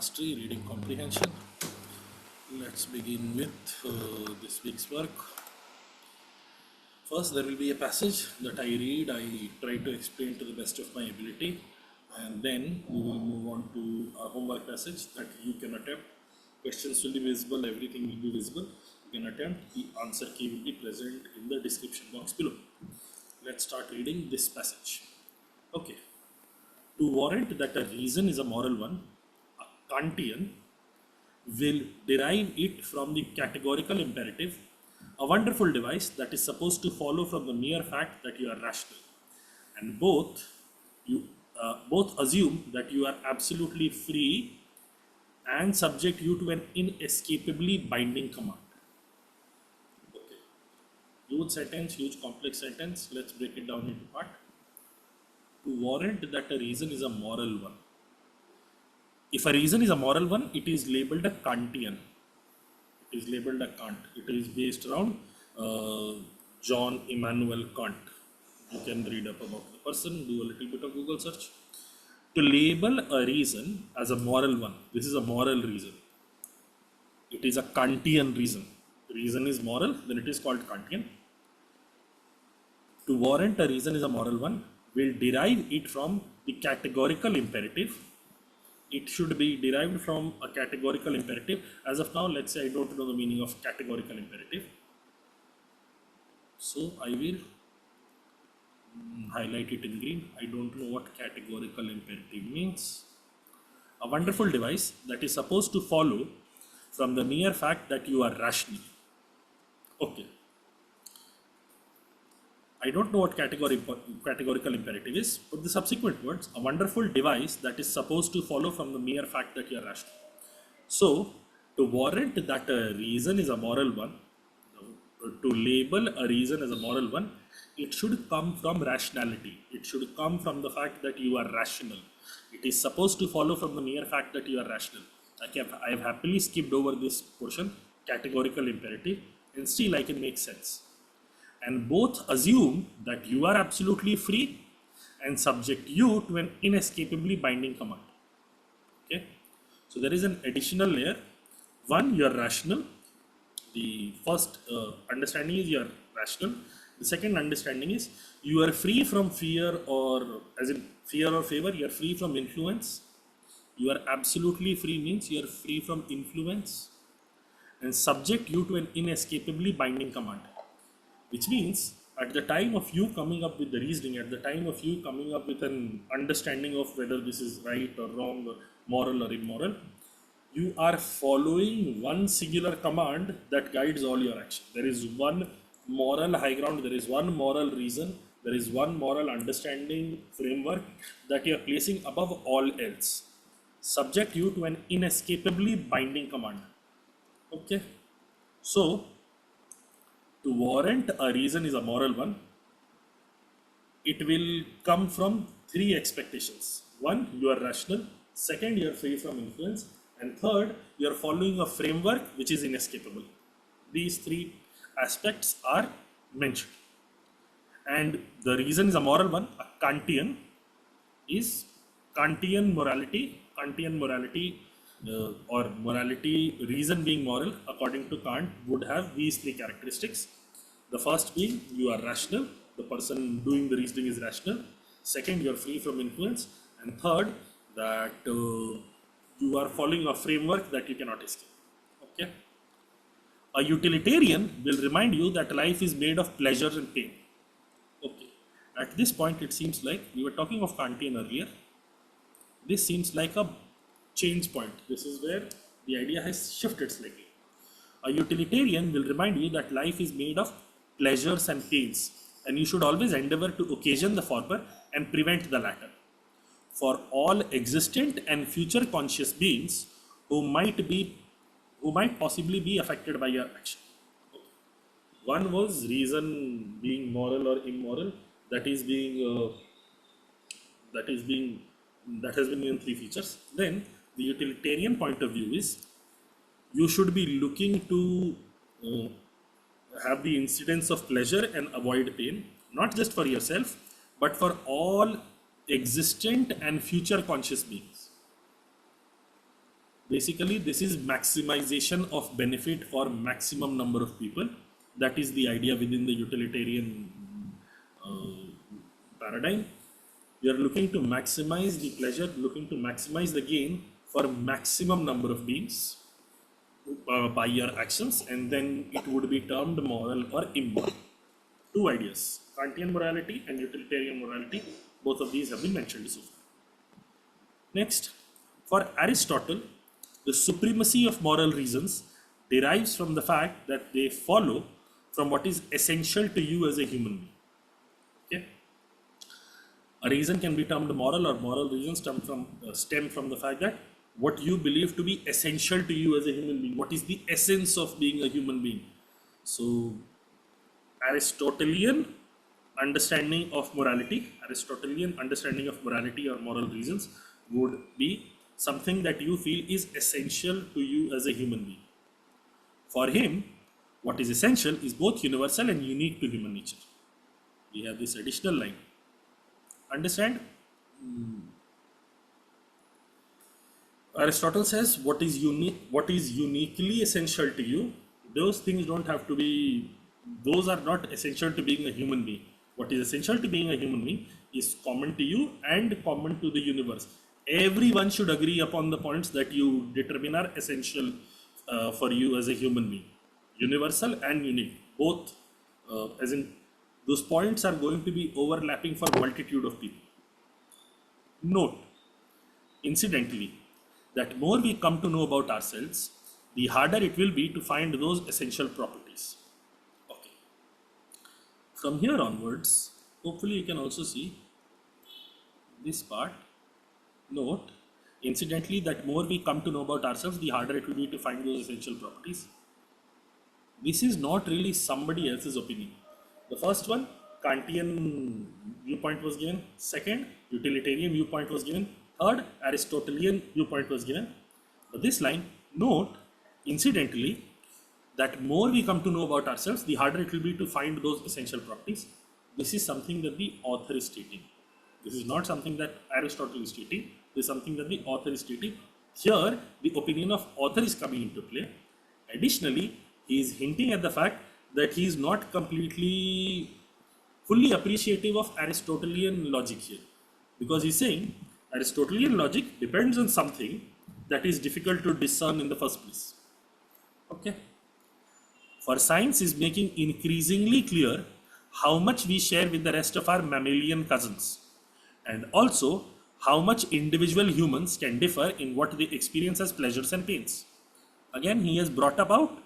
mastery, reading comprehension. Let's begin with this week's work. First, there will be a passage that I read. I try to explain to the best of my ability, and then we will move on to a homework passage that you can attempt. Questions will be visible, everything will be visible. You can attempt. The answer key will be present in the description box below. Let's start reading this passage. Okay. To warrant that a reason is a moral one, a Kantian will derive it from the categorical imperative, a wonderful device that is supposed to follow from the mere fact that you are rational. And both assume that you are absolutely free and subject you to an inescapably binding command. Okay. Huge sentence, huge complex sentence. Let's break it down into part. To warrant that a reason is a moral one. If a reason is a moral one, it is labeled a Kantian. It is labeled a Kant. It is based around John Immanuel Kant. You can read up about the person, do a little bit of Google search. To label a reason as a moral one, this is a moral reason. It is a Kantian reason. Reason is moral, then it is called Kantian. To warrant a reason is a moral one, will derive it from the categorical imperative. It should be derived from a categorical imperative. As of now, let's say I don't know the meaning of categorical imperative. So I will highlight it in green. I don't know what categorical imperative means. A wonderful device that is supposed to follow from the mere fact that you are rational. Okay. I don't know what categorical imperative is, but the subsequent words, a wonderful device that is supposed to follow from the mere fact that you are rational. So, to warrant that a reason is a moral one, to label a reason as a moral one, it should come from rationality. It should come from the fact that you are rational. It is supposed to follow from the mere fact that you are rational. I have happily skipped over this portion, categorical imperative, and still I can make sense. And both assume that you are absolutely free and subject you to an inescapably binding command. Okay, so there is an additional layer. One, you are rational. The first understanding is you are rational. The second understanding is you are free from fear, or as in fear or favor, you are free from influence. You are absolutely free means you are free from influence and subject you to an inescapably binding command. Which means at the time of you coming up with the reasoning, at the time of you coming up with an understanding of whether this is right or wrong or moral or immoral, you are following one singular command that guides all your action. There is one moral high ground, there is one moral reason, there is one moral understanding framework that you are placing above all else. Subject you to an inescapably binding command. Okay, so to warrant a reason is a moral one. It will come from three expectations. One, you are rational. Second, you are free from influence. And third, you are following a framework which is inescapable. These three aspects are mentioned. And the reason is a moral one. A Kantian is Kantian morality. Kantian morality or morality, reason being moral, according to Kant, would have these three characteristics. The first being you are rational, the person doing the reasoning is rational. Second, you are free from influence. And third, that you are following a framework that you cannot escape. Okay. A utilitarian will remind you that life is made of pleasure and pain. Okay. At this point, it seems like we were talking of Kantian earlier. This seems like a change point. This is where the idea has shifted slightly. A utilitarian will remind you that life is made of pleasures and pains, and you should always endeavor to occasion the former and prevent the latter. For all existent and future conscious beings who might possibly be affected by your action. One was reason being moral or immoral. That has been given three features. Then the utilitarian point of view is you should be looking to have the incidence of pleasure and avoid pain, not just for yourself, but for all existent and future conscious beings. Basically, this is maximization of benefit for maximum number of people. That is the idea within the utilitarian paradigm. We are looking to maximize the pleasure, looking to maximize the gain for maximum number of beings by your actions, and then it would be termed moral or immoral. Two ideas, Kantian morality and utilitarian morality, both of these have been mentioned so far. Next, for Aristotle, the supremacy of moral reasons derives from the fact that they follow from what is essential to you as a human being. Okay? A reason can be termed moral, or moral reasons stem from the fact that what you believe to be essential to you as a human being, what is the essence of being a human being. So Aristotelian understanding of morality or moral reasons would be something that you feel is essential to you as a human being. For him, what is essential is both universal and unique to human nature. We have this additional line. Understand? Aristotle says what is uniquely essential to you, those things don't have to be, those are not essential to being a human being. What is essential to being a human being is common to you and common to the universe. Everyone should agree upon the points that you determine are essential for you as a human being. Universal and unique, both, as in those points are going to be overlapping for multitude of people. Note, incidentally, that more we come to know about ourselves, the harder it will be to find those essential properties. Okay. From here onwards, hopefully you can also see this part. Note, incidentally, that more we come to know about ourselves, the harder it will be to find those essential properties. This is not really somebody else's opinion. The first one, Kantian viewpoint was given. Second, utilitarian viewpoint was given. Third, Aristotelian viewpoint was given. But this line, note, incidentally, that more we come to know about ourselves, the harder it will be to find those essential properties. This is something that the author is stating. This is not something that Aristotle is stating. This is something that the author is stating. Here, the opinion of author is coming into play. Additionally, he is hinting at the fact that he is not completely fully appreciative of Aristotelian logic here, because he's saying Aristotelian logic depends on something that is difficult to discern in the first place. Okay. For science is making increasingly clear how much we share with the rest of our mammalian cousins, and also how much individual humans can differ in what they experience as pleasures and pains. Again, he has brought about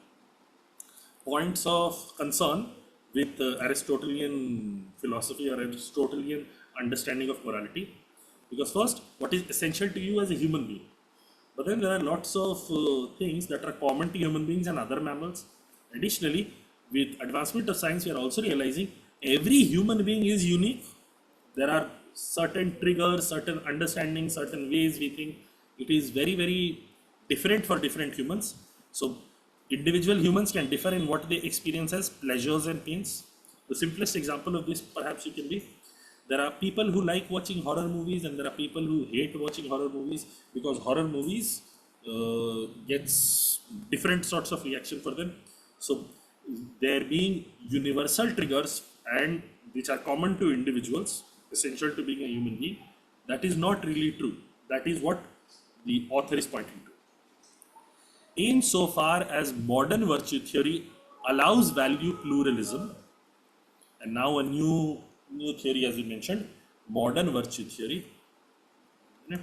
points of concern with Aristotelian philosophy or Aristotelian understanding of morality. Because first, what is essential to you as a human being? But then there are lots of things that are common to human beings and other mammals. Additionally, with advancement of science, we are also realizing every human being is unique. There are certain triggers, certain understandings, certain ways we think. It is very, very different for different humans. So individual humans can differ in what they experience as pleasures and pains. The simplest example of this perhaps you can be, there are people who like watching horror movies and there are people who hate watching horror movies, because horror movies gets different sorts of reaction for them. So there being universal triggers and which are common to individuals, essential to being a human being, that is not really true. That is what the author is pointing to. Insofar as modern virtue theory allows value pluralism, and now a new theory, as we mentioned, modern virtue theory. I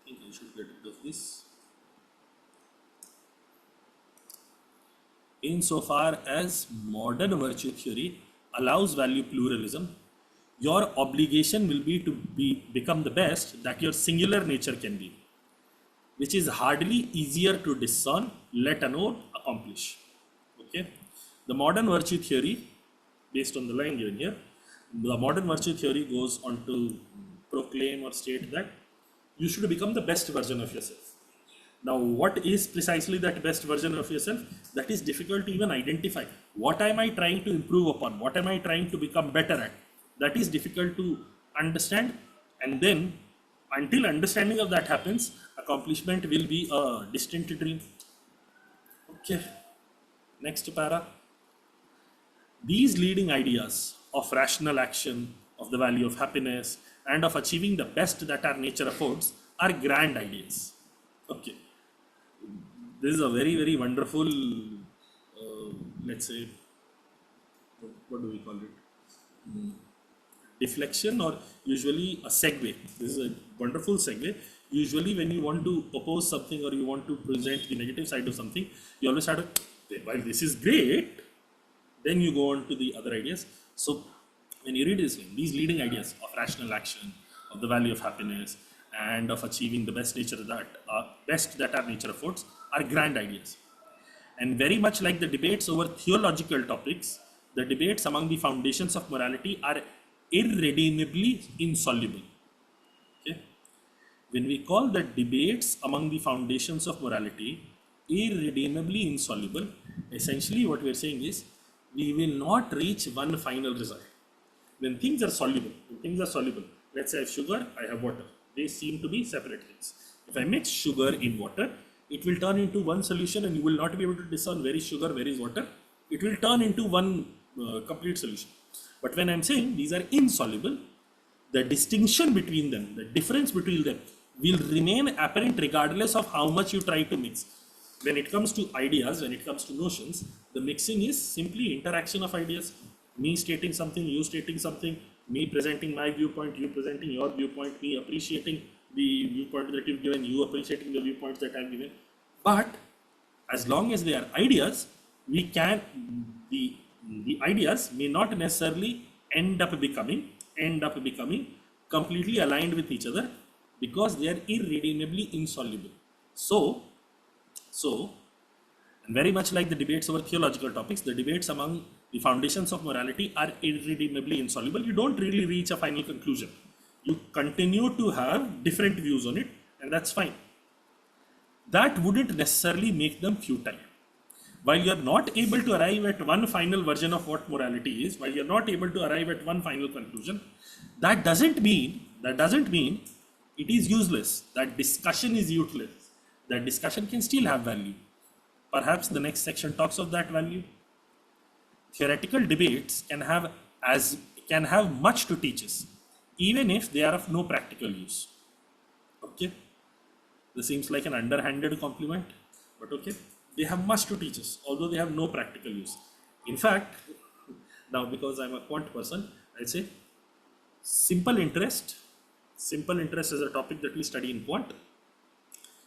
think I should get rid of this. Insofar as modern virtue theory allows value pluralism, your obligation will be to become the best that your singular nature can be, which is hardly easier to discern, let alone accomplish. Okay, the modern virtue theory, based on the line given here, the modern virtue theory goes on to proclaim or state that you should become the best version of yourself. Now, what is precisely that best version of yourself? That is difficult to even identify. What am I trying to improve upon? What am I trying to become better at? That is difficult to understand, and then Until understanding of that happens, accomplishment will be a distant dream. Okay, next para. These leading ideas of rational action, of the value of happiness, and of achieving the best that our nature affords are grand ideas. Okay, this is a very, very wonderful, let's say, what do we call it? Deflection, or usually a segue. This is a wonderful segue. Usually, when you want to oppose something or you want to present the negative side of something, you always have to, while this is great, then you go on to the other ideas. So, when you read this, these leading ideas of rational action, of the value of happiness, and of achieving the best that our nature affords are grand ideas. And very much like the debates over theological topics, the debates among the foundations of morality are irredeemably insoluble. Okay? When we call the debates among the foundations of morality irredeemably insoluble, essentially what we are saying is we will not reach one final result. When things are soluble, let's say I have sugar, I have water. They seem to be separate things. If I mix sugar in water, it will turn into one solution and you will not be able to discern where is sugar, where is water. It will turn into one complete solution. But when I'm saying these are insoluble, the distinction between them, the difference between them will remain apparent regardless of how much you try to mix. When it comes to ideas, when it comes to notions, the mixing is simply interaction of ideas. Me stating something, you stating something, me presenting my viewpoint, you presenting your viewpoint, me appreciating the viewpoint that you've given, you appreciating the viewpoints that I've given. But as long as they are ideas, the ideas may not necessarily end up becoming completely aligned with each other because they are irredeemably insoluble. So, and very much like the debates over theological topics, the debates among the foundations of morality are irredeemably insoluble. You don't really reach a final conclusion. You continue to have different views on it, and that's fine. That wouldn't necessarily make them futile. While you're not able to arrive at one final version of what morality is, while you're not able to arrive at one final conclusion, that doesn't mean it is useless. That discussion is useless. That discussion can still have value. Perhaps the next section talks of that value. Theoretical debates can have much to teach us, even if they are of no practical use. Okay, this seems like an underhanded compliment, but okay, they have much to teach us, although they have no practical use. In fact, now because I'm a quant person, I'd say simple interest is a topic that we study in quant.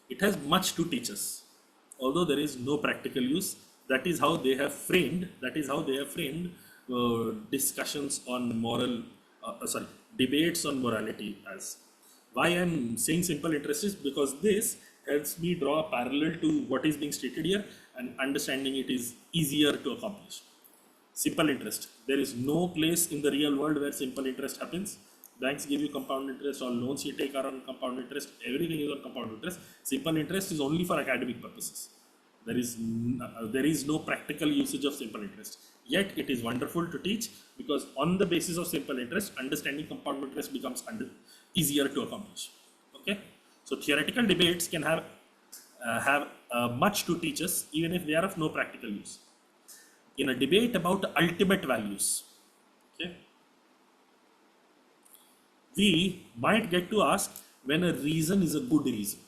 It has much to teach us, although there is no practical use. That is how they have framed discussions on debates on morality as. Why I'm saying simple interest is because this helps me draw a parallel to what is being stated here, and understanding it is easier to accomplish. Simple interest. There is no place in the real world where simple interest happens. Banks give you compound interest, all loans you take are on compound interest, everything is on compound interest. Simple interest is only for academic purposes. There is no practical usage of simple interest. Yet it is wonderful to teach because on the basis of simple interest, understanding compound interest becomes easier to accomplish. Okay, so theoretical debates can have much to teach us, even if they are of no practical use. In a debate about ultimate values, okay, we might get to ask when a reason is a good reason.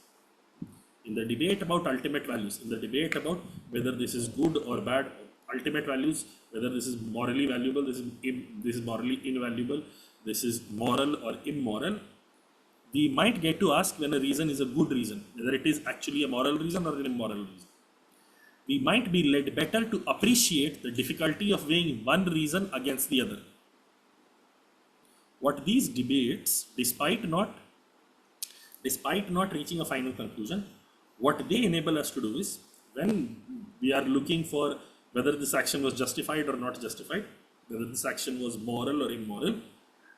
In the debate about ultimate values, in the debate about whether this is good or bad, ultimate values, whether this is morally valuable, this is morally invaluable, this is moral or immoral, we might get to ask when a reason is a good reason, whether it is actually a moral reason or an immoral reason. We might be led better to appreciate the difficulty of weighing one reason against the other. What these debates, despite not reaching a final conclusion, what they enable us to do is, when we are looking for whether this action was justified or not justified, whether this action was moral or immoral,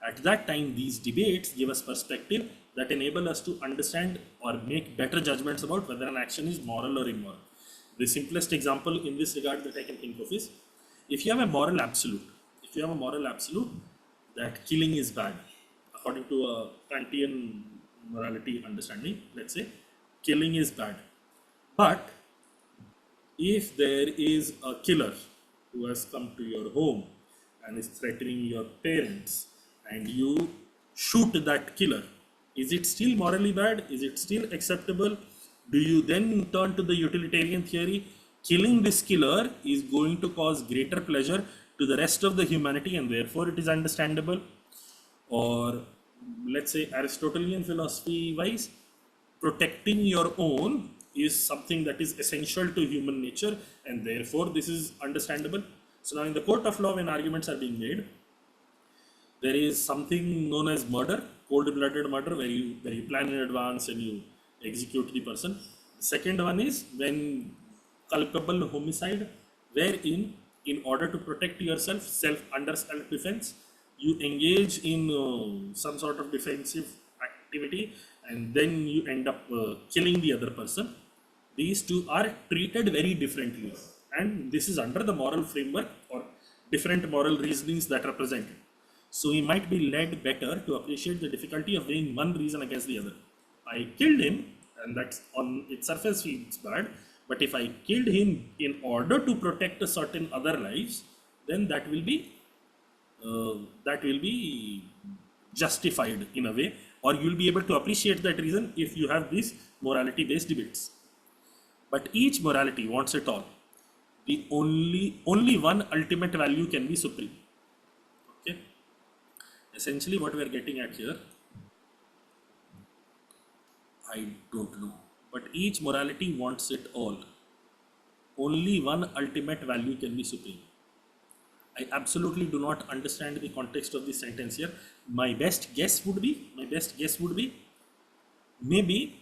at that time these debates give us perspective that enable us to understand or make better judgments about whether an action is moral or immoral. The simplest example in this regard that I can think of is, if you have a moral absolute that killing is bad, according to a Kantian morality understanding. Let's say killing is bad, but if there is a killer who has come to your home and is threatening your parents and you shoot that killer, is it still morally bad? Is it still acceptable? Do you then turn to the utilitarian theory? Killing this killer is going to cause greater pleasure to the rest of the humanity and therefore it is understandable. Or let's say Aristotelian philosophy wise, protecting your own is something that is essential to human nature and therefore this is understandable. So now in the court of law, when arguments are being made, there is something known as murder, cold-blooded murder, where you plan in advance and you execute the person. The second one is when culpable homicide, wherein in order to protect yourself, under self-defense, you engage in some sort of defensive activity and then you end up killing the other person. These two are treated very differently, and this is under the moral framework or different moral reasonings that are presented. So we might be led better to appreciate the difficulty of weighing one reason against the other. I killed him, and that's on its surface feels bad, but if I killed him in order to protect a certain other lives, then that will be justified in a way, or you will be able to appreciate that reason if you have these morality based debates. But each morality wants it all. The only one ultimate value can be supreme. Okay. Essentially what we are getting at here, I don't know, but each morality wants it all. Only one ultimate value can be supreme. I absolutely do not understand the context of this sentence here. My best guess would be maybe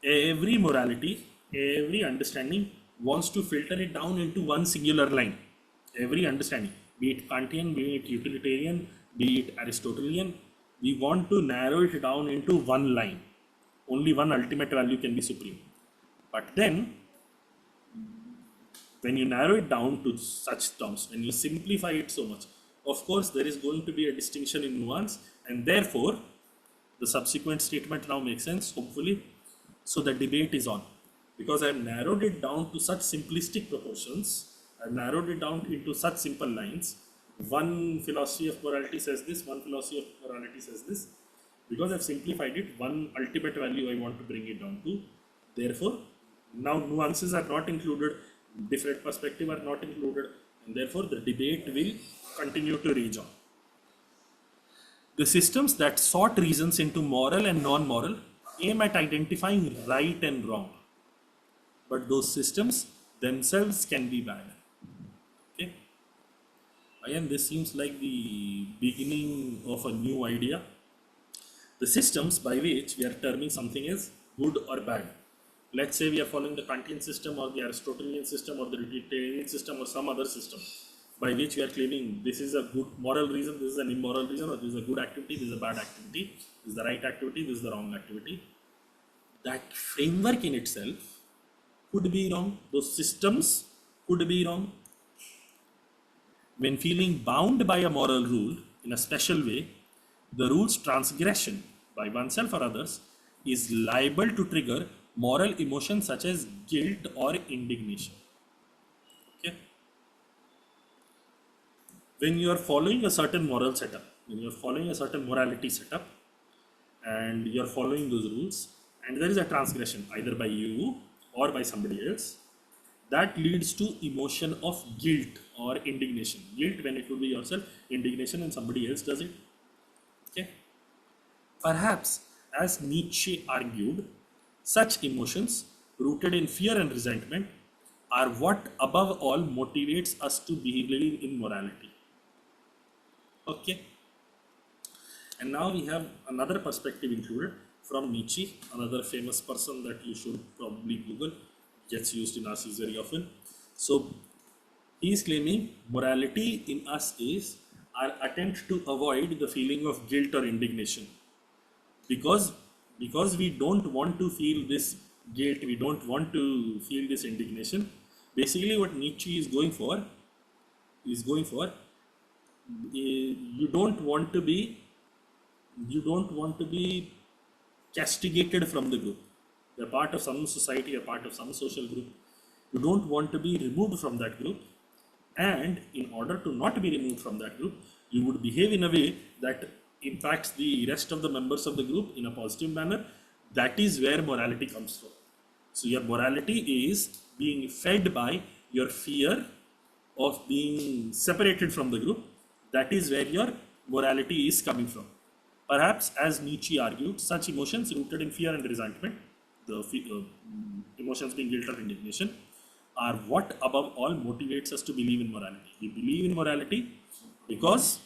every morality, every understanding wants to filter it down into one singular line. Every understanding, be it Kantian, be it utilitarian, be it Aristotelian, we want to narrow it down into one line. Only one ultimate value can be supreme. But then, when you narrow it down to such terms, when you simplify it so much, of course there is going to be a distinction in nuance, and therefore the subsequent statement now makes sense, hopefully. So the debate is on, because I have narrowed it down to such simplistic proportions, I have narrowed it down into such simple lines. One philosophy of morality says this, one philosophy of morality says this. Because I have simplified it, one ultimate value I want to bring it down to. Therefore, now nuances are not included, different perspectives are not included, and therefore the debate will continue to rage on. The systems that sort reasons into moral and non-moral aim at identifying right and wrong, but those systems themselves can be bad. Okay. Again, this seems like the beginning of a new idea. The systems by which we are terming something as good or bad. Let's say we are following the Kantian system or the Aristotelian system or the utilitarian system or some other system by which we are claiming this is a good moral reason, this is an immoral reason, or this is a good activity, this is a bad activity, this is the right activity, this is the wrong activity. That framework in itself could be wrong. Those systems could be wrong. When feeling bound by a moral rule in a special way, the rule's transgression by oneself or others is liable to trigger moral emotions such as guilt or indignation. Okay. When you are following a certain moral setup, when you are following a certain morality setup, and you are following those rules, and there is a transgression either by you or by somebody else, that leads to emotion of guilt or indignation. Guilt when it would be yourself, indignation when somebody else does it. Okay. Perhaps, as Nietzsche argued, such emotions rooted in fear and resentment are what above all motivates us to believe in morality. Okay. And now we have another perspective included from Nietzsche, another famous person that you should probably Google, gets used in us very often. So he is claiming morality in us is our attempt to avoid the feeling of guilt or indignation. Because we don't want to feel this guilt, we don't want to feel this indignation. Basically what Nietzsche is going for, you don't want to be castigated from the group. You're part of some society, you're part of some social group. You don't want to be removed from that group, and in order to not be removed from that group, you would behave in a way that impacts the rest of the members of the group in a positive manner. That is where morality comes from. So your morality is being fed by your fear of being separated from the group. That is where your morality is coming from. Perhaps, as Nietzsche argued, such emotions rooted in fear and resentment, the emotions being guilt or indignation, are what above all motivates us to believe in morality. We believe in morality because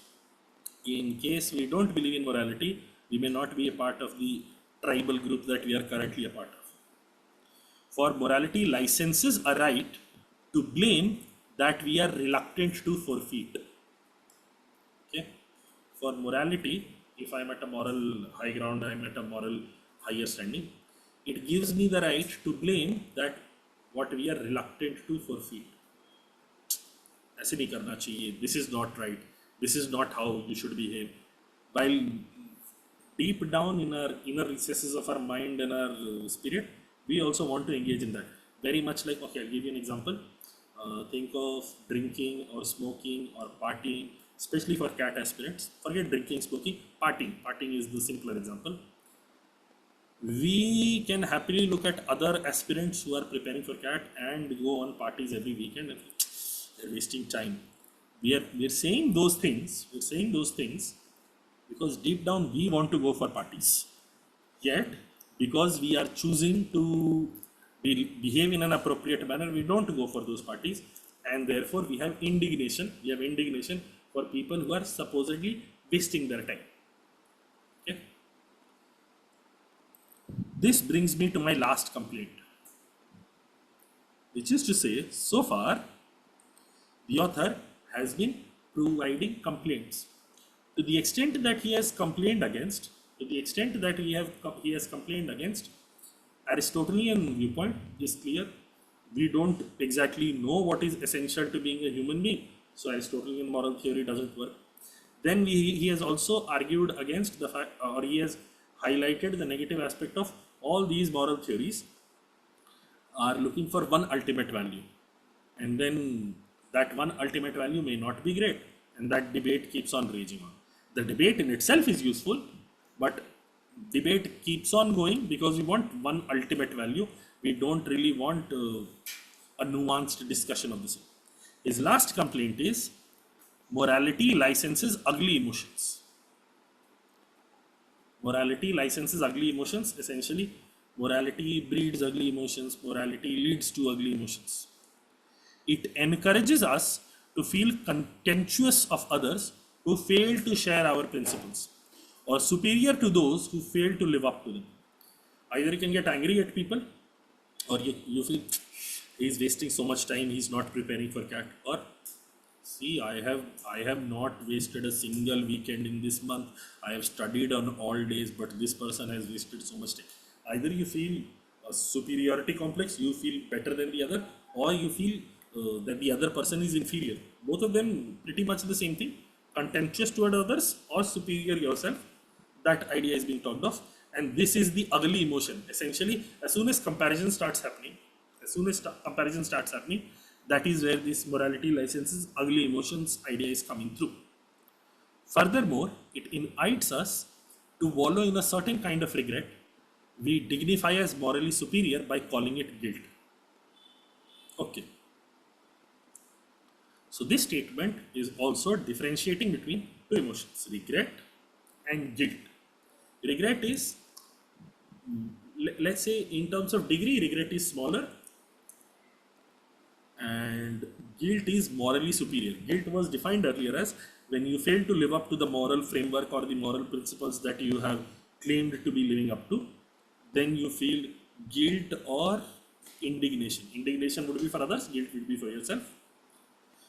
in case we don't believe in morality, we may not be a part of the tribal group that we are currently a part of. For morality licenses a right to blame that we are reluctant to forfeit. Okay? For morality, if I am at a moral high ground, I am at a moral higher standing, it gives me the right to blame that what we are reluctant to forfeit. ऐसे नहीं करना चाहिए. This is not right. This is not how you should behave. While deep down in our inner recesses of our mind and our spirit, we also want to engage in that. Very much like, okay, I'll give you an example. Think of drinking or smoking or partying, especially for CAT aspirants. Forget drinking, smoking, partying. Partying is the simpler example. We can happily look at other aspirants who are preparing for CAT and go on parties every weekend. And they're wasting time. We're saying those things. We're saying those things because deep down we want to go for parties. Yet, because we are choosing to behave in an appropriate manner, we don't go for those parties, and therefore we have indignation. We have indignation for people who are supposedly wasting their time. Okay? This brings me to my last complaint, which is to say, so far, the author has been providing complaints. To the extent that he has complained against, he has complained against Aristotelian viewpoint is clear. We don't exactly know what is essential to being a human being, so Aristotelian moral theory doesn't work. Then he has also argued against the fact, or he has highlighted the negative aspect of all these moral theories are looking for one ultimate value, and then that one ultimate value may not be great, and that debate keeps on raging on. The debate in itself is useful, but debate keeps on going because we want one ultimate value. We don't really want a nuanced discussion of the same. His last complaint is morality licenses ugly emotions. Morality licenses ugly emotions. Essentially, morality breeds ugly emotions. Morality leads to ugly emotions. It encourages us to feel contemptuous of others who fail to share our principles, or superior to those who fail to live up to them. Either you can get angry at people, or you feel he's wasting so much time, he's not preparing for CAT, or see, I have not wasted a single weekend in this month. I have studied on all days, but this person has wasted so much time. Either you feel a superiority complex, you feel better than the other, or you feel that the other person is inferior. Both of them pretty much the same thing. Contemptuous toward others or superior yourself. That idea is being talked of, and this is the ugly emotion. Essentially, as soon as comparison starts happening, that is where this morality licenses ugly emotions idea is coming through. Furthermore, it invites us to wallow in a certain kind of regret we dignify as morally superior by calling it guilt. Okay. So this statement is also differentiating between two emotions, regret and guilt. Regret is, let's say in terms of degree, regret is smaller and guilt is morally superior. Guilt was defined earlier as when you fail to live up to the moral framework or the moral principles that you have claimed to be living up to, then you feel guilt or indignation. Indignation would be for others, guilt would be for yourself.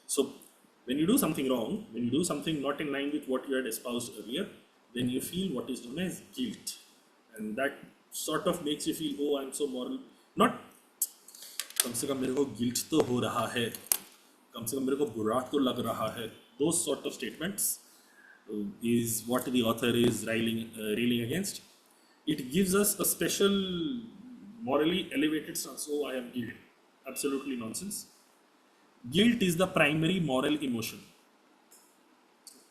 So when you do something wrong, when you do something not in line with what you had espoused earlier, then you feel what is known as guilt, and that sort of makes you feel, oh, I'm so moral. Not कम से कम मेरे को guilt तो हो रहा है, कम से कम मेरे को बुरा तो लग रहा है. Those sort of statements is what the author is railing against. It gives us a special morally elevated stance. Oh, I am guilt. Absolutely nonsense. Guilt is the primary moral emotion.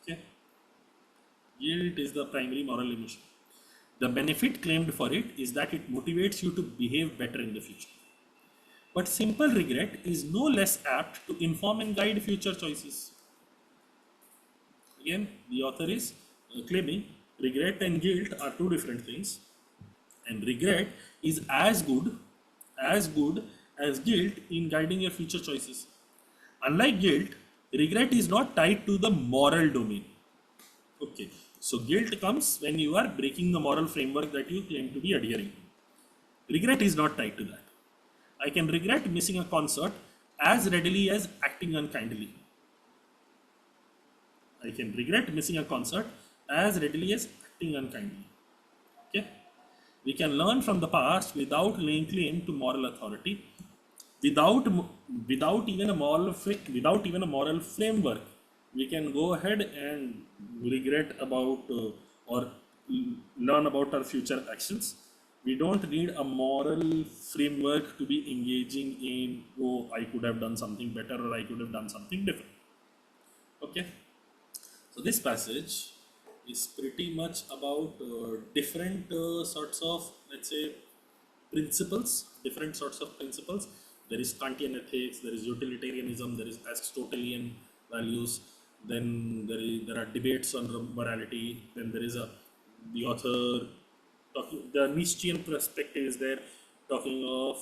Okay. Guilt is the primary moral emotion. The benefit claimed for it is that it motivates you to behave better in the future. But simple regret is no less apt to inform and guide future choices. Again, the author is claiming regret and guilt are two different things, and regret is as good as guilt in guiding your future choices. Unlike guilt, regret is not tied to the moral domain. Okay, so guilt comes when you are breaking the moral framework that you claim to be adhering to. Regret is not tied to that. I can regret missing a concert as readily as acting unkindly. I can regret missing a concert as readily as acting unkindly. Okay? We can learn from the past without laying claim to moral authority, without without even a moral framework. We can go ahead and regret about or learn about our future actions. We don't need a moral framework to be engaging in, oh, I could have done something better or I could have done something different. Okay. So this passage is pretty much about different sorts of, let's say, principles, different sorts of principles. There is Kantian ethics, there is utilitarianism, there is Aristotelian values, then there are debates on morality, then there is the author talking, the Nietzschean perspective is there, talking of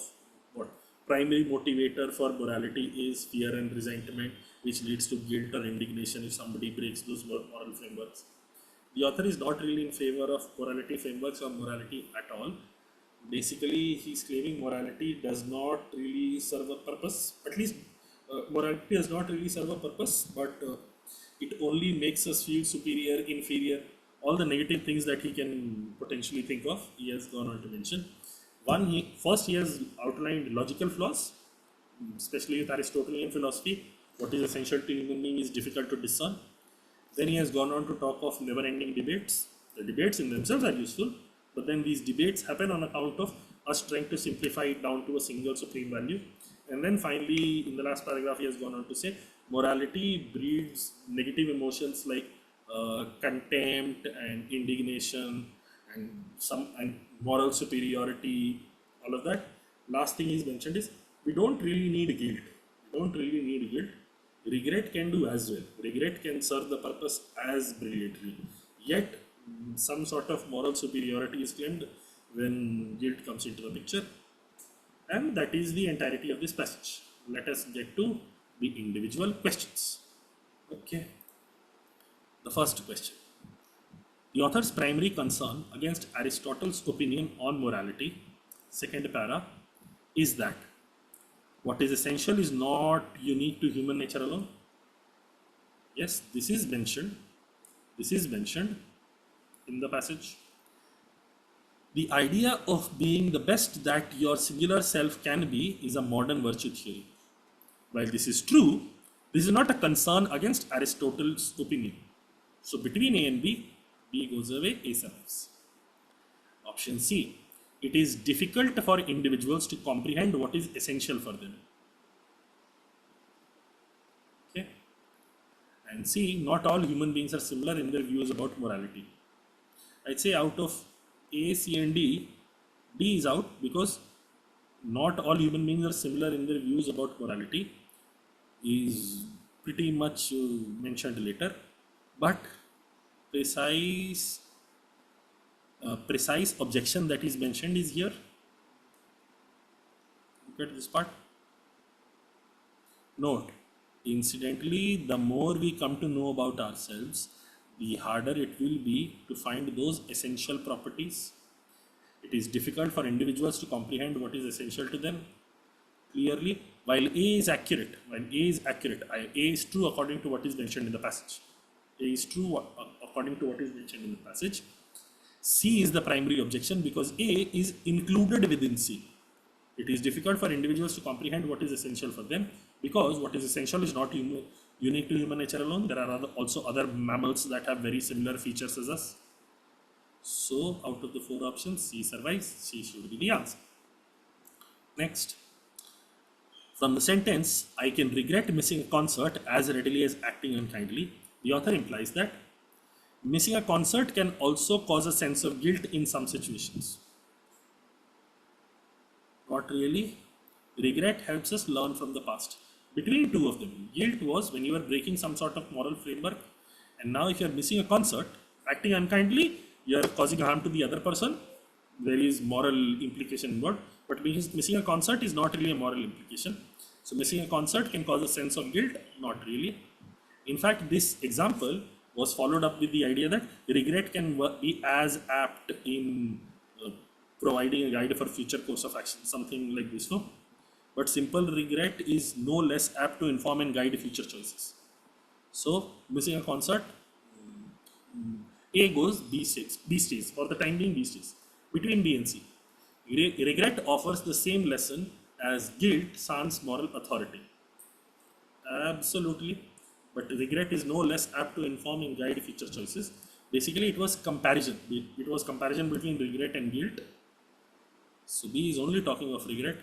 what primary motivator for morality is fear and resentment, which leads to guilt or indignation if somebody breaks those moral frameworks. The author is not really in favor of morality frameworks or morality at all. Basically, he's claiming morality does not really serve a purpose. At least, morality does not really serve a purpose, but it only makes us feel superior, inferior, all the negative things that he can potentially think of. He has gone on to mention. First, he has outlined logical flaws, especially with Aristotelian philosophy. What is essential to human being is difficult to discern. Then he has gone on to talk of never-ending debates. The debates in themselves are useful, but then these debates happen on account of us trying to simplify it down to a single supreme value. And then finally, in the last paragraph, he has gone on to say morality breeds negative emotions like contempt and indignation and moral superiority, all of that. Last thing he's mentioned is we don't really need guilt. We don't really need guilt. Regret can do as well. Regret can serve the purpose as brilliantly. Yet, some sort of moral superiority is claimed when guilt comes into the picture. And that is the entirety of this passage. Let us get to the individual questions. Okay. The first question. The author's primary concern against Aristotle's opinion on morality, second para, is that what is essential is not unique to human nature alone. Yes, this is mentioned in the passage. The idea of being the best that your singular self can be is a modern virtue theory. While this is true, this is not a concern against Aristotle's opinion. So between A and B, B goes away, A survives. Option C. It is difficult for individuals to comprehend what is essential for them. Okay. And C. Not all human beings are similar in their views about morality. I'd say out of A, C and D, D is out because not all human beings are similar in their views about morality. Is pretty much mentioned later, but precise objection that is mentioned is here. Look at this part. Note, incidentally, the more we come to know about ourselves, the harder it will be to find those essential properties. It is difficult for individuals to comprehend what is essential to them clearly. While A is accurate, A is true according to what is mentioned in the passage. A is true according to what is mentioned in the passage. C is the primary objection because A is included within C. It is difficult for individuals to comprehend what is essential for them because what is essential is not unique to human nature alone. There are also other mammals that have very similar features as us. So out of the 4 options, C survives. C should be the answer. Next, from the sentence, I can regret missing a concert as readily as acting unkindly, the author implies that missing a concert can also cause a sense of guilt in some situations. Not really. Regret helps us learn from the past. Between two of them, guilt was when you were breaking some sort of moral framework, and now if you are missing a concert, acting unkindly, you are causing harm to the other person. There is moral implication involved, but missing a concert is not really a moral implication. So missing a concert can cause a sense of guilt, not really. In fact, this example was followed up with the idea that regret can be as apt in providing a guide for future course of action, something like this, no? But simple regret is no less apt to inform and guide future choices. So missing a concert, A goes, B stays. B stays. For the time being, B stays. Between B and C, regret offers the same lesson as guilt sans moral authority. Absolutely. But regret is no less apt to inform and guide future choices. Basically, it was comparison. It was comparison between regret and guilt. So B is only talking of regret.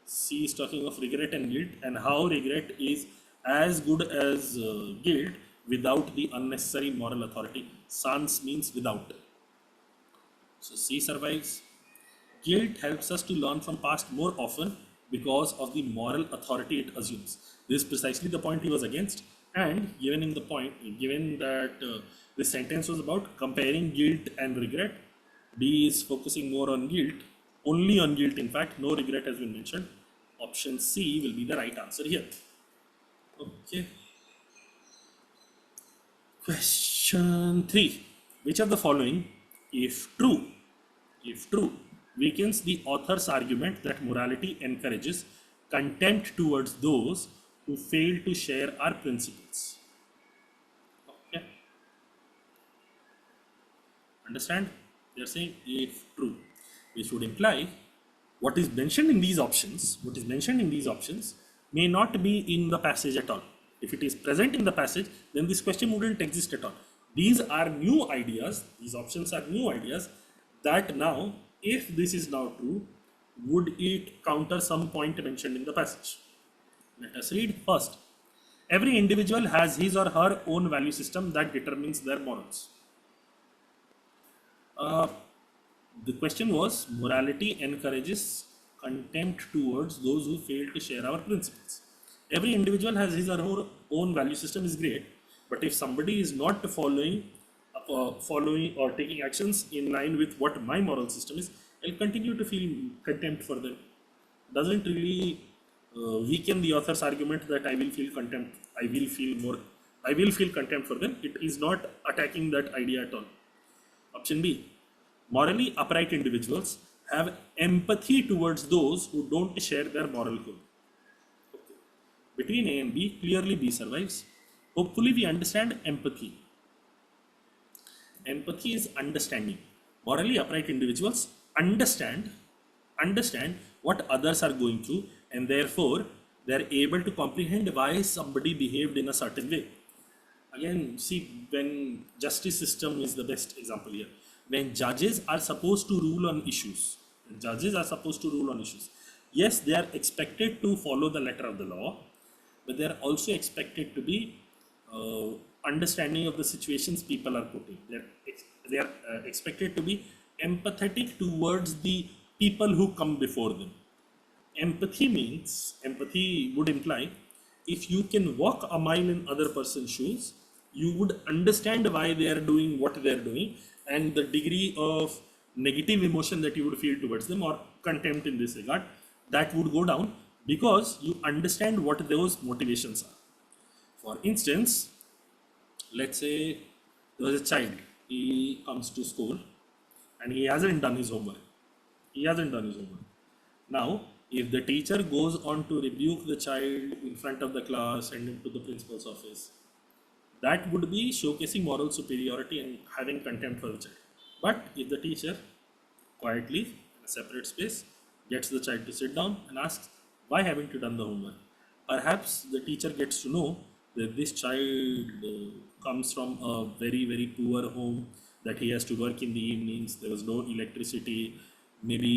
C is talking of regret and guilt, and how regret is as good as guilt without the unnecessary moral authority. Sans means without. So C survives. Guilt helps us to learn from past more often because of the moral authority it assumes. This is precisely the point he was against. And given in the point, given that this sentence was about comparing guilt and regret, B is focusing more on guilt, only on guilt. In fact, no regret has been mentioned. Option C will be the right answer here. Okay. Question 3. Which of the following, if true, weakens the author's argument that morality encourages contempt towards those who fail to share our principles? Okay. Understand? They are saying if true, which would imply what is mentioned in these options, may not be in the passage at all. If it is present in the passage, then this question wouldn't exist at all. These are new ideas, these options are new ideas that now, if this is now true, would it counter some point mentioned in the passage? Let us read first. Every individual has his or her own value system that determines their morals. The question was, morality encourages contempt towards those who fail to share our principles. Every individual has his or her own value system is great, but if somebody is not following or taking actions in line with what my moral system is, I'll continue to feel contempt for them. Doesn't really weaken the author's argument that I will feel contempt for them. It is not attacking that idea at all. Option B, morally upright individuals have empathy towards those who don't share their moral code. Okay. Between A and B, clearly B survives. Hopefully we understand empathy. Empathy is understanding. Morally upright individuals understand what others are going through, and therefore they are able to comprehend why somebody behaved in a certain way. Again, see, when justice system is the best example here. When judges are supposed to rule on issues, yes, they are expected to follow the letter of the law, but they are also expected to be understanding of the situations people are put in. They are expected to be empathetic towards the people who come before them. Empathy would imply, if you can walk a mile in other person's shoes, you would understand why they are doing what they are doing, and the degree of negative emotion that you would feel towards them, or contempt in this regard, that would go down because you understand what those motivations are. For instance, let's say there was a child, he comes to school and he hasn't done his homework. Now, if the teacher goes on to rebuke the child in front of the class, send him to the principal's office, that would be showcasing moral superiority and having contempt for the child. But if the teacher quietly, in a separate space, gets the child to sit down and asks, why haven't you done the homework? Perhaps the teacher gets to know that this child comes from a very, very poor home, that he has to work in the evenings, there was no electricity, maybe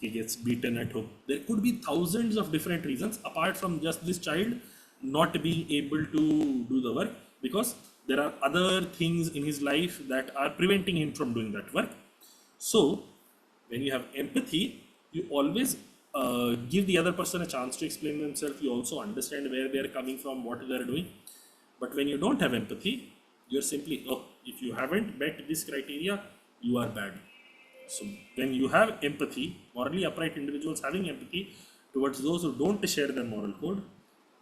he gets beaten at home. There could be thousands of different reasons apart from just this child not being able to do the work, because there are other things in his life that are preventing him from doing that work. So when you have empathy, you always give the other person a chance to explain themselves. You also understand where they are coming from, what they are doing. But when you don't have empathy, you're simply, oh, if you haven't met this criteria, you are bad. So when you have empathy, morally upright individuals having empathy towards those who don't share their moral code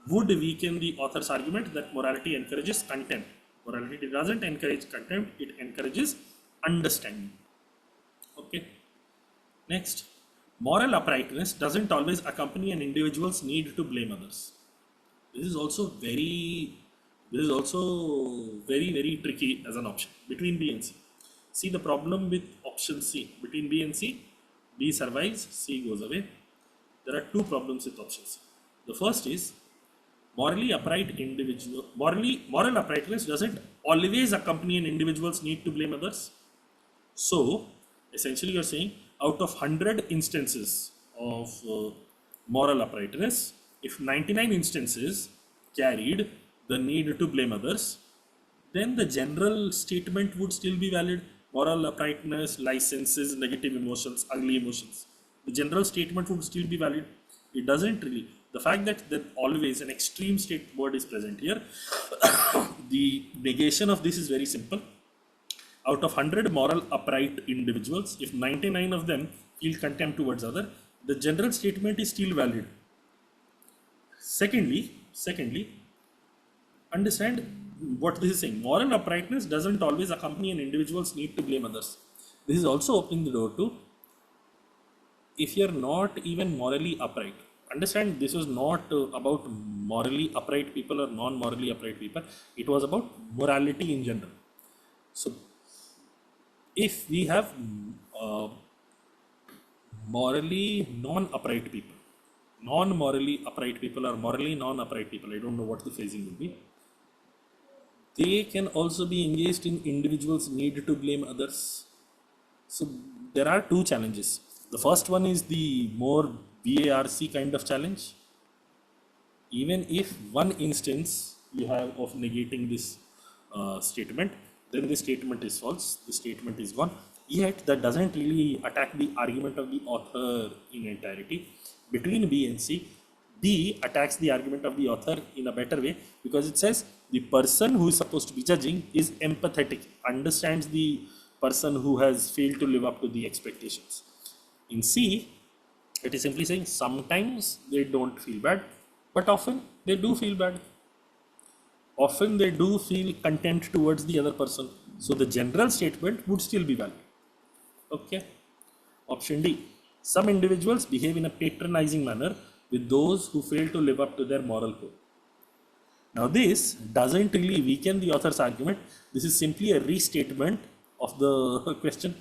would weaken the author's argument that morality encourages contempt. Morality doesn't encourage contempt, it encourages understanding. Okay. Next, moral uprightness doesn't always accompany an individual's need to blame others. This is also very very tricky as an option between B and C. See the problem with option C. Between B and C, B survives, C goes away. There are two problems with option C. The first is moral uprightness doesn't always accompany an individual's need to blame others. So essentially you're saying out of 100 instances of moral uprightness, if 99 instances carried the need to blame others, then the general statement would still be valid. Moral uprightness licenses negative emotions, ugly emotions. The general statement would still be valid. It doesn't really. The fact that always an extreme state word is present here, the negation of this is very simple. Out of 100 moral upright individuals, if 99 of them feel contempt towards other, the general statement is still valid. Secondly, understand what this is saying. Moral uprightness doesn't always accompany an individual's need to blame others. This is also opening the door to, if you're not even morally upright, understand this was not about morally upright people or non-morally upright people. It was about morality in general. So if we have morally non-upright people, non-morally upright people or morally non-upright people, I don't know what the phrasing would be, they can also be engaged in individuals' need to blame others. So there are two challenges. The first one is the more VARC kind of challenge. Even if one instance you have of negating this statement, then the statement is false, the statement is gone. Yet that doesn't really attack the argument of the author in entirety. Between B and C, B attacks the argument of the author in a better way, because it says the person who is supposed to be judging is empathetic, understands the person who has failed to live up to the expectations. In C, it is simply saying sometimes they don't feel bad, but often they do feel bad. Often they do feel contempt towards the other person. So the general statement would still be valid. Okay. Option D. Some individuals behave in a patronizing manner with those who fail to live up to their moral code. Now this doesn't really weaken the author's argument. This is simply a restatement of the question.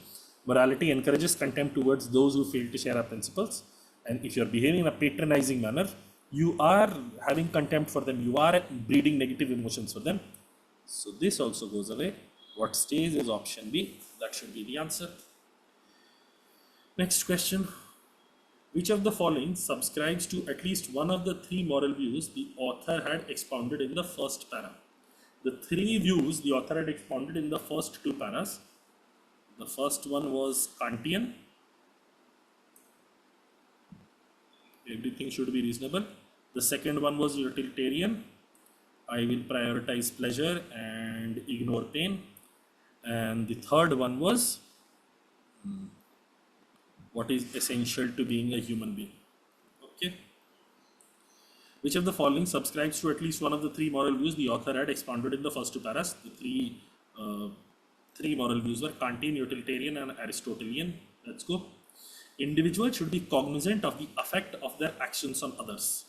Morality encourages contempt towards those who fail to share our principles. And if you're behaving in a patronizing manner, you are having contempt for them. You are breeding negative emotions for them. So this also goes away. What stays is option B. That should be the answer. Next question. Which of the following subscribes to at least one of the three moral views the author had expounded in the first para? The three views the author had expounded in the first two paras. The first one was Kantian. Everything should be reasonable. The second one was utilitarian. I will prioritize pleasure and ignore pain. And the third one was what is essential to being a human being. Okay. Which of the following subscribes to at least one of the three moral views the author had expounded in the first two paras? The three moral views were Kantian, utilitarian, and Aristotelian. Let's go. Individuals should be cognizant of the effect of their actions on others.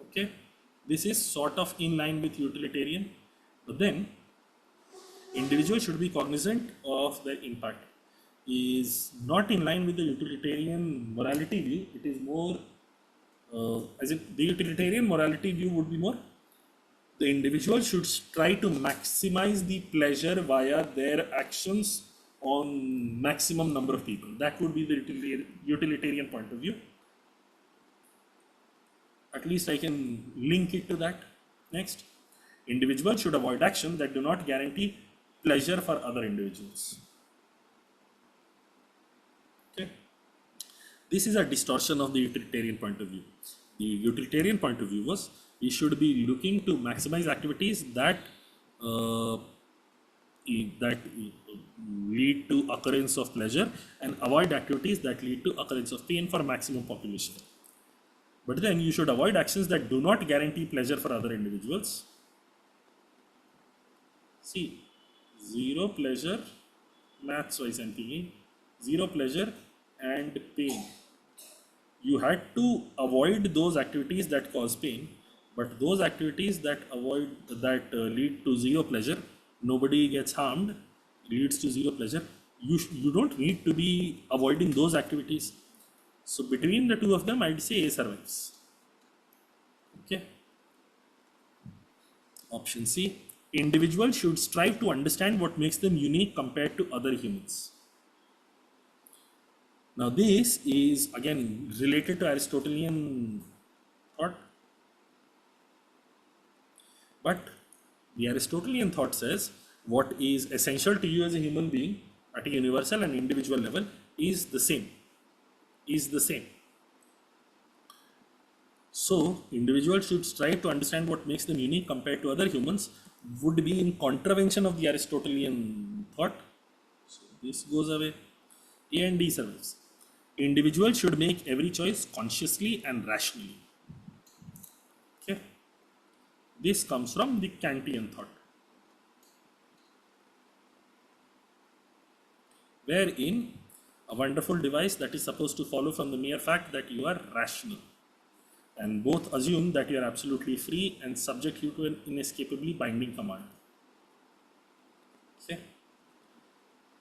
Okay. This is sort of in line with utilitarian, but then individuals should be cognizant of their impact is not in line with the utilitarian morality view. It is more as if the utilitarian morality view would be more The individual should try to maximize the pleasure via their actions on maximum number of people. That would be the utilitarian point of view. At least I can link it to that. Next, individuals should avoid actions that do not guarantee pleasure for other individuals. Okay. This is a distortion of the utilitarian point of view. The utilitarian point of view was we should be looking to maximize activities that lead to occurrence of pleasure and avoid activities that lead to occurrence of pain for maximum population. But then you should avoid actions that do not guarantee pleasure for other individuals. See, zero pleasure, maths wise I'm thinking, zero pleasure and pain. You had to avoid those activities that cause pain, but those activities that lead to zero pleasure, nobody gets harmed, leads to zero pleasure. You don't need to be avoiding those activities. So between the two of them, I'd say A survives. Okay. Option C. Individuals should strive to understand what makes them unique compared to other humans. Now this is again related to Aristotelian thought. But the Aristotelian thought says what is essential to you as a human being at a universal and individual level is the same. So individuals should strive to understand what makes them unique compared to other humans would be in contravention of the Aristotelian thought. So this goes away. A and D survives. Individuals should make every choice consciously and rationally. Okay. This comes from the Kantian thought, wherein a wonderful device that is supposed to follow from the mere fact that you are rational, and both assume that you are absolutely free and subject you to an inescapably binding command. Okay.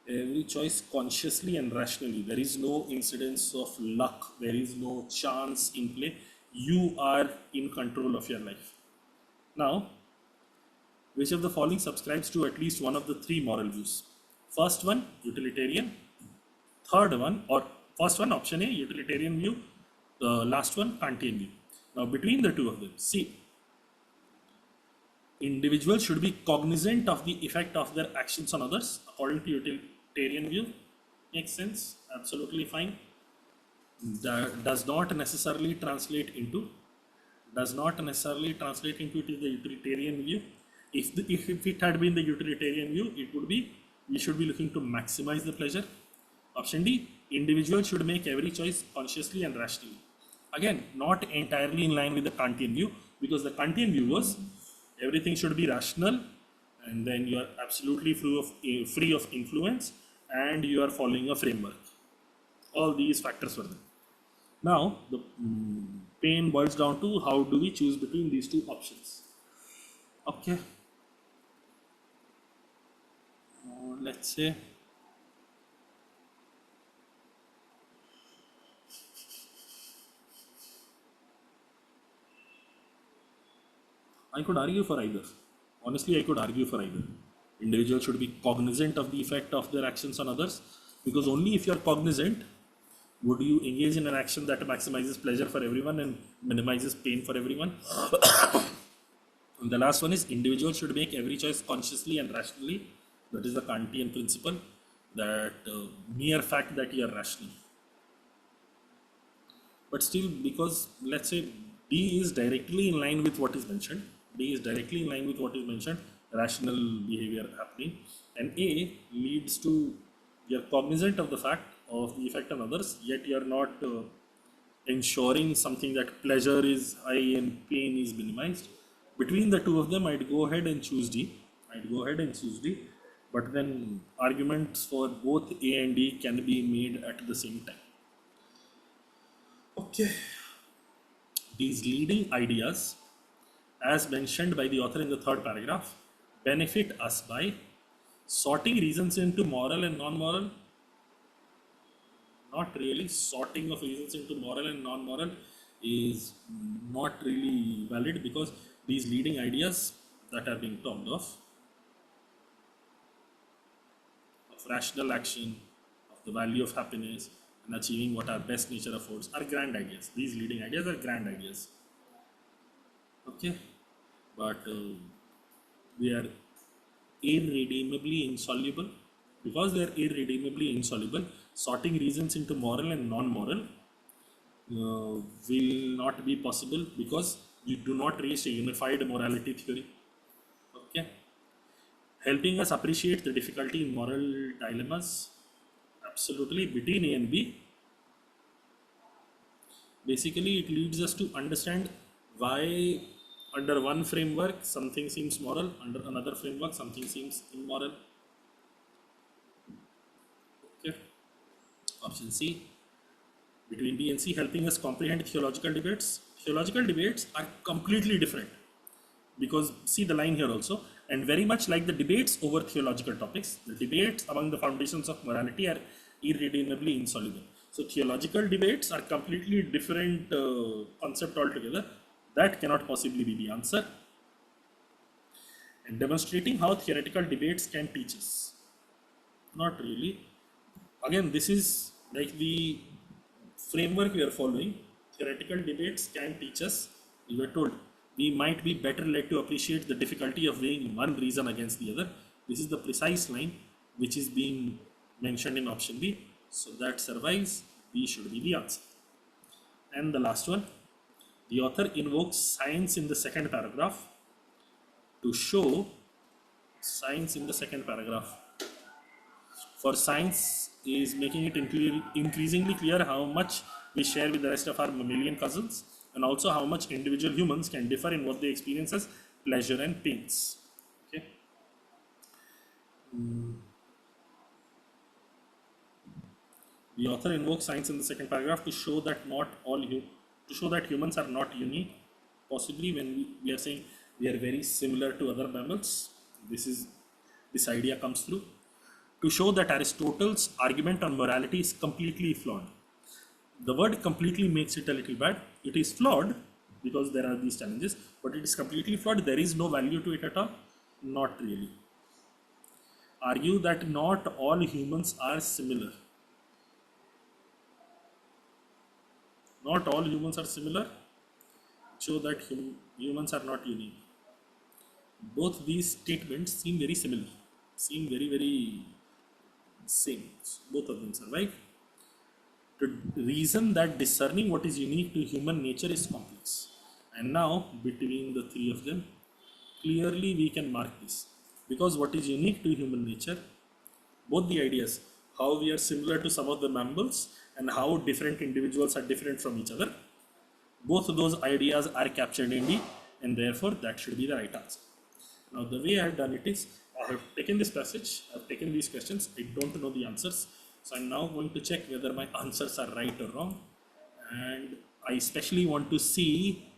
Every choice consciously and rationally. There is no incidence of luck. There is no chance in play. You are in control of your life. Now, which of the following subscribes to at least one of the three moral views? First one, utilitarian. Third one, or first one, option A, utilitarian view. The last one, Kantian view. Now, between the two of them, see, individuals should be cognizant of the effect of their actions on others according to utilitarian view. Makes sense, absolutely fine. That does not necessarily translate into it is the utilitarian view. If it had been the utilitarian view, it would be we should be looking to maximize the pleasure. Option D, individuals should make every choice consciously and rationally. Again, not entirely in line with the Kantian view, because the Kantian view was everything should be rational, and then you are absolutely free of influence, and you are following a framework. All these factors were there. Now, the pain boils down to how do we choose between these two options. Okay. Let's say I could argue for either. Honestly, I could argue for either. Individuals should be cognizant of the effect of their actions on others, because only if you are cognizant would you engage in an action that maximizes pleasure for everyone and minimizes pain for everyone. And the last one is individuals should make every choice consciously and rationally. That is the Kantian principle, that mere fact that you are rational. But still, because let's say D is directly in line with what is mentioned, rational behavior happening, and A leads to you're cognizant of the fact of the effect on others, yet you're not ensuring something that pleasure is high and pain is minimized. Between the two of them, I'd go ahead and choose D. But then arguments for both A and D can be made at the same time. Okay. These leading ideas, as mentioned by the author in the third paragraph, benefit us by sorting reasons into moral and non-moral. Not really. Sorting of reasons into moral and non-moral is not really valid, because these leading ideas that are being talked of rational action, of the value of happiness, and achieving what our best nature affords are grand ideas. These leading ideas are grand ideas. Okay, but they are irredeemably insoluble. Because they are irredeemably insoluble, sorting reasons into moral and non-moral will not be possible because you do not reach a unified morality theory. Okay, helping us appreciate the difficulty in moral dilemmas, absolutely, between A and B. Basically, it leads us to understand why under one framework something seems moral, under another framework something seems immoral. Okay, option C. Between B and C, helping us comprehend theological debates. Theological debates are completely different because see the line here also, and very much like the debates over theological topics, the debates among the foundations of morality are irredeemably insoluble. So theological debates are completely different concept altogether. That cannot possibly be the answer. And demonstrating how theoretical debates can teach us. Not really. Again, this is like the framework we are following. Theoretical debates can teach us. We were told we might be better led to appreciate the difficulty of weighing one reason against the other. This is the precise line which is being mentioned in option B. So that survives. B should be the answer. And the last one, the author invokes science in the second paragraph to show science in the second paragraph. For science is making it increasingly clear how much we share with the rest of our mammalian cousins, and also how much individual humans can differ in what they experience as pleasure and pains. Okay. The author invokes science in the second paragraph to show that humans are not unique. Possibly when we are saying we are very similar to other mammals, this idea comes through. To show that Aristotle's argument on morality is completely flawed. The word completely makes it a little bad. It is flawed because there are these challenges, but it is completely flawed. There is no value to it at all. Not really. Argue that not all humans are similar. Not all humans are similar. Show that humans are not unique. Both these statements seem very similar. Seem very, very same. Both of them survive. To reason that discerning what is unique to human nature is complex. And now, between the three of them, clearly we can mark this. Because what is unique to human nature, both the ideas, how we are similar to some of the mammals and how different individuals are different from each other, both of those ideas are captured in D, and therefore that should be the right answer. Now, the way I have done it is, I have taken this passage, I have taken these questions, I don't know the answers. So I'm now going to check whether my answers are right or wrong. And I especially want to see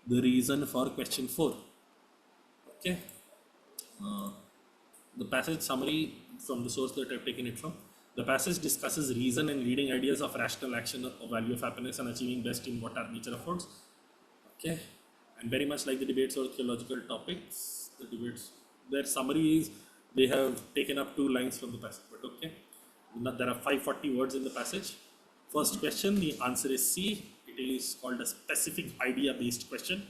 the reason for question 4. Okay. The passage summary from the source that I've taken it from. The passage discusses reason and leading ideas of rational action, of value of happiness, and achieving best in what our nature affords. Okay. And very much like the debates or theological topics, the debates, their summary is they have taken up 2 lines from the passage, but okay. There are 540 words in the passage. First question, the answer is C. It is called a specific idea based question.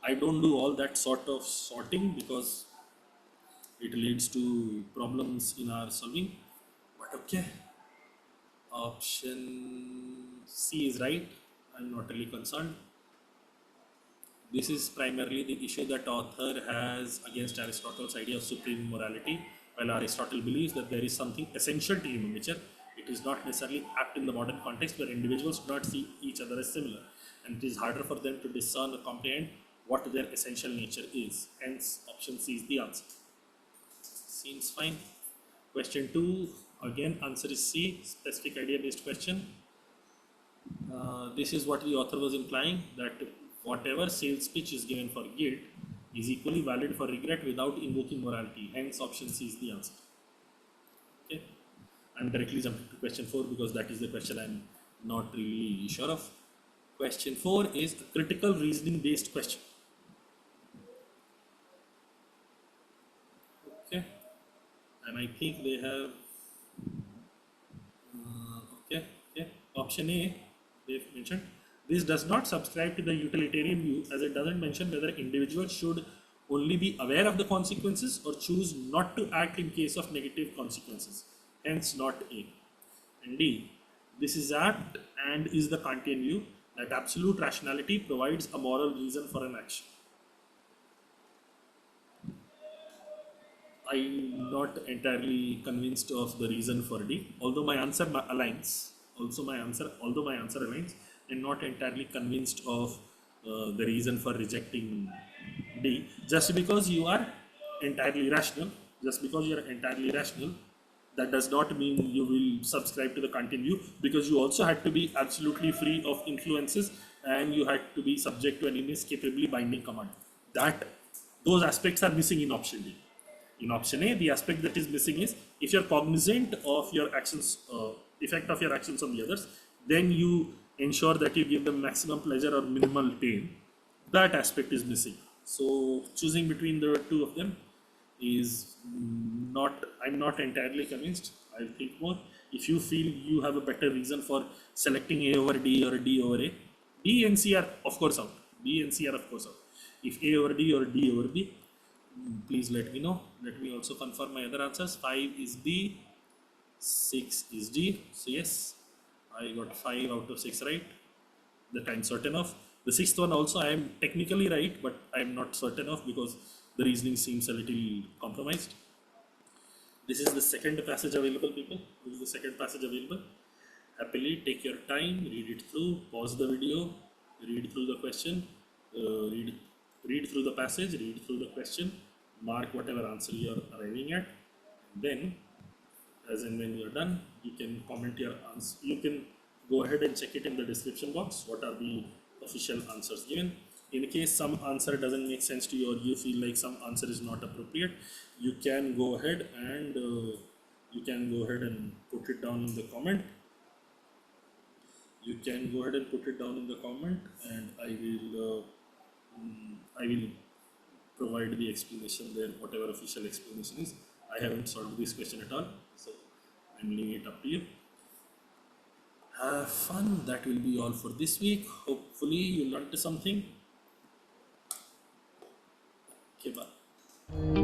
I don't do all that sort of sorting because it leads to problems in our solving, but okay. Option C is right. I'm not really concerned. This is primarily the issue that author has against Aristotle's idea of supreme morality. While Aristotle believes that there is something essential to human nature, it is not necessarily apt in the modern context where individuals do not see each other as similar, and it is harder for them to discern or comprehend what their essential nature is. Hence, option C is the answer. Seems fine. Question 2, again, answer is C, specific idea based question. This is what the author was implying, that whatever sales pitch is given for guilt is equally valid for regret without invoking morality. Hence, option C is the answer. Okay. I'm directly jumping to question 4 because that is the question I'm not really sure of. Question 4 is a critical reasoning based question. and I think they have okay, okay. Option A, they've mentioned this does not subscribe to the utilitarian view as it doesn't mention whether individuals should only be aware of the consequences or choose not to act in case of negative consequences. Hence, not A. And D, this is apt and is the Kantian view that absolute rationality provides a moral reason for an action. I'm not entirely convinced of the reason for D, although my answer aligns. Although my answer aligns, I'm not entirely convinced of the reason for rejecting D. Just because you are entirely rational, that does not mean you will subscribe to the Kantian view, because you also had to be absolutely free of influences and you had to be subject to an inescapably binding command. Those aspects are missing in option D. In option A, the aspect that is missing is if you're cognizant of your actions, effect of your actions on the others, then you ensure that you give them maximum pleasure or minimal pain. That aspect is missing. So choosing between the two of them is I'm not entirely convinced. I'll think more. If you feel you have a better reason for selecting A over D or D over A, B and C are of course out. If A over D or D over B, please let me know. Let me also confirm my other answers. 5 is B, 6 is D. So yes, I got 5 out of 6 right. That I'm certain of. The sixth one also I am technically right, but I am not certain of because the reasoning seems a little compromised. This is the second passage available, people. This is the second passage available. Happily take your time, read it through, pause the video, read through the question, read through the passage, read through the question, mark whatever answer you are arriving at. Then, as and when you are done, you can comment your answer. You can go ahead and check it in the description box. What are the official answers given? In case some answer doesn't make sense to you or you feel like some answer is not appropriate, you can go ahead and put it down in the comment. You can go ahead and put it down in the comment, and I will provide the explanation there, whatever official explanation is. I haven't solved this question at all, so I'm leaving it up to you. Have fun. That will be all for this week. Hopefully you learned something. Okay, bye.